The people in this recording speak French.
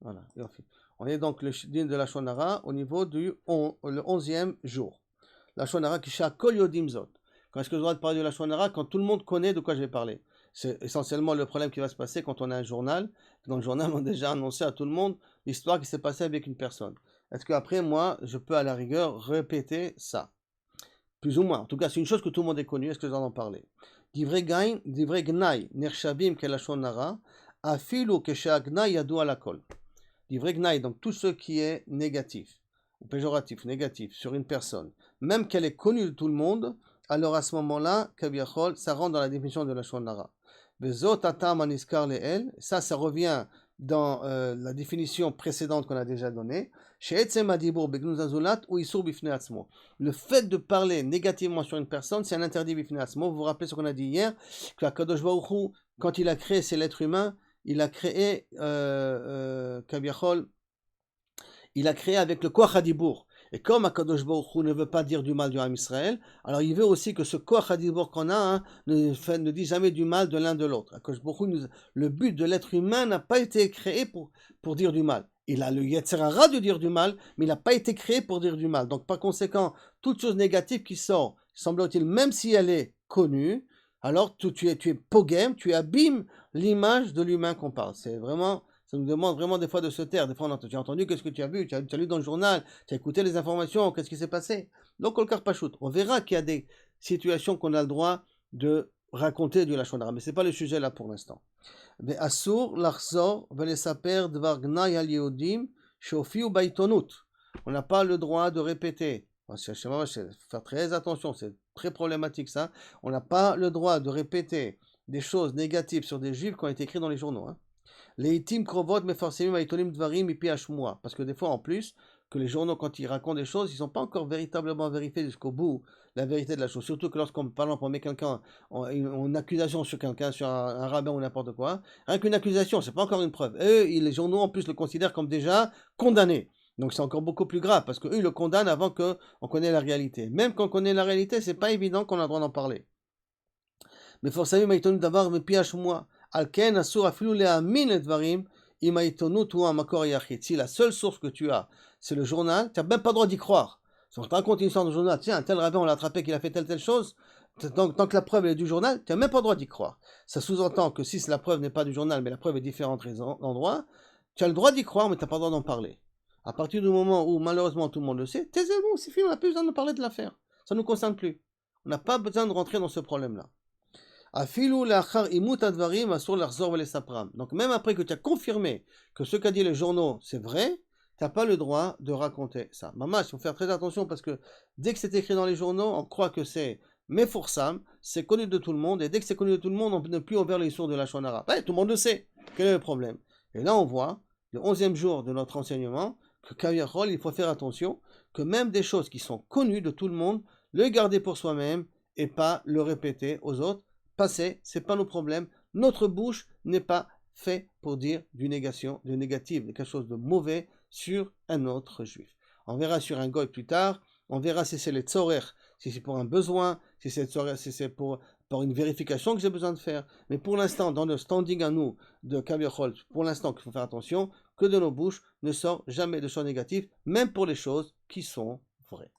Voilà. On est donc le din de la Shonara au niveau le 11e jour. La Shonara qui sha kol yodim zot. Quand est-ce que je dois te parler de la Shonara? Quand tout le monde connaît de quoi je vais parler. C'est essentiellement le problème qui va se passer quand on a un journal. Dans le journal, on a déjà annoncé à tout le monde l'histoire qui s'est passée avec une personne. Est-ce qu'après, moi, je peux à la rigueur répéter ça? Plus ou moins. En tout cas, c'est une chose que tout le monde est connu. Est-ce que je dois en parler? Divrei gnai nershabim ke la Shonara afilu ke she'agnai yadu alakol. Divrei gnai, donc tout ce qui est négatif ou péjoratif, négatif sur une personne, même qu'elle est connue de tout le monde, alors à ce moment-là, kaviachol, ça rentre dans la définition de la Shonara. Vezot atam aniskar leel, ça revient dans la définition précédente qu'on a déjà donnée. She'etzem adibur begnuz azulat ou isur bifnei atzmo. Le fait de parler négativement sur une personne, c'est un interdit bifnei atzmo. Vous vous rappelez ce qu'on a dit hier, que Kadosh Baruch Hu, quand il a créé ces êtres humains, il a créé kaviachol, il a créé avec le Koach HaDibur. Et comme Akadosh Baruch Hu ne veut pas dire du mal du Ham Israël, alors il veut aussi que ce Koach HaDibur qu'on a ne dit jamais du mal de l'un de l'autre. Akadosh Baruch Hu, le but de l'être humain n'a pas été créé pour dire du mal. Il a le Yetzer Hara de dire du mal, mais il n'a pas été créé pour dire du mal. Donc par conséquent, toute chose négative qui sort, semble-t-il, même si elle est connue, alors tu es pogem, tu abîmes l'image de l'humain qu'on parle. C'est vraiment... Ça nous demande vraiment des fois de se taire. Des fois, tu as entendu, qu'est-ce que tu as vu, tu as lu dans le journal, tu as écouté les informations, qu'est-ce qui s'est passé. Donc, on verra qu'il y a des situations qu'on a le droit de raconter du Lachon Hara, mais ce n'est pas le sujet là pour l'instant. Mais Assour, l'Achzor, Velesaper, Dvargna, Yaliodim, Shofi ou Baitonut. On n'a pas le droit de répéter. Il faut faire très attention, c'est très problématique ça. On n'a pas le droit de répéter des choses négatives sur des juifs qui ont été écrits dans les journaux. Leitim krovot mefarsimim haitonim dvarim mipi hashmua. Parce que des fois, en plus, que les journaux, quand ils racontent des choses, ils ne sont pas encore véritablement vérifiés jusqu'au bout, la vérité de la chose. Surtout que lorsqu'on, par exemple, on met quelqu'un, une accusation sur quelqu'un, sur un rabbin ou n'importe quoi, rien qu'une accusation, c'est pas encore une preuve. Eux, les journaux, en plus, le considèrent comme déjà condamné. Donc c'est encore beaucoup plus grave, parce qu'eux, ils le condamnent avant qu'on connaisse la réalité. Même quand on connaît la réalité, c'est pas évident qu'on a le droit d'en parler. Mais forcément, haitonim davar mipi hashmua. Si la seule source que tu as, c'est le journal, tu n'as même pas le droit d'y croire. Si on te raconte une histoire de journal, tiens, tel rabbin, on l'a attrapé qu'il a fait telle chose, tant que la preuve est du journal, tu n'as même pas le droit d'y croire. Ça sous-entend que si la preuve n'est pas du journal, mais la preuve est différents endroits, tu as le droit d'y croire, mais tu n'as pas le droit d'en parler. À partir du moment où, malheureusement, tout le monde le sait, taisez-vous, c'est fini, on n'a plus besoin de parler de l'affaire. Ça ne nous concerne plus. On n'a pas besoin de rentrer dans ce problème-là. Donc même après que tu as confirmé que ce qu'a dit les journaux c'est vrai, tu n'as pas le droit de raconter ça. Maman, il faut faire très attention parce que dès que c'est écrit dans les journaux, on croit que c'est Meforsam, c'est connu de tout le monde, et dès que c'est connu de tout le monde, on n'est plus ouvert les sources de la Shonara. Tout le monde le sait. Quel est le problème? Et là on voit, le 11e jour de notre enseignement, que Kaviyachol, il faut faire attention, que même des choses qui sont connues de tout le monde, le garder pour soi-même et pas le répéter aux autres. Passé, c'est pas nos problèmes. Notre bouche n'est pas faite pour dire du négatif, de quelque chose de mauvais sur un autre juif. On verra sur un goy plus tard. On verra si c'est les tzorer, si c'est pour un besoin, si c'est pour une vérification que j'ai besoin de faire. Mais pour l'instant, dans le standing à nous de Kaviyachol, pour l'instant, il faut faire attention que de nos bouches ne sort jamais de choses négatives, même pour les choses qui sont vraies.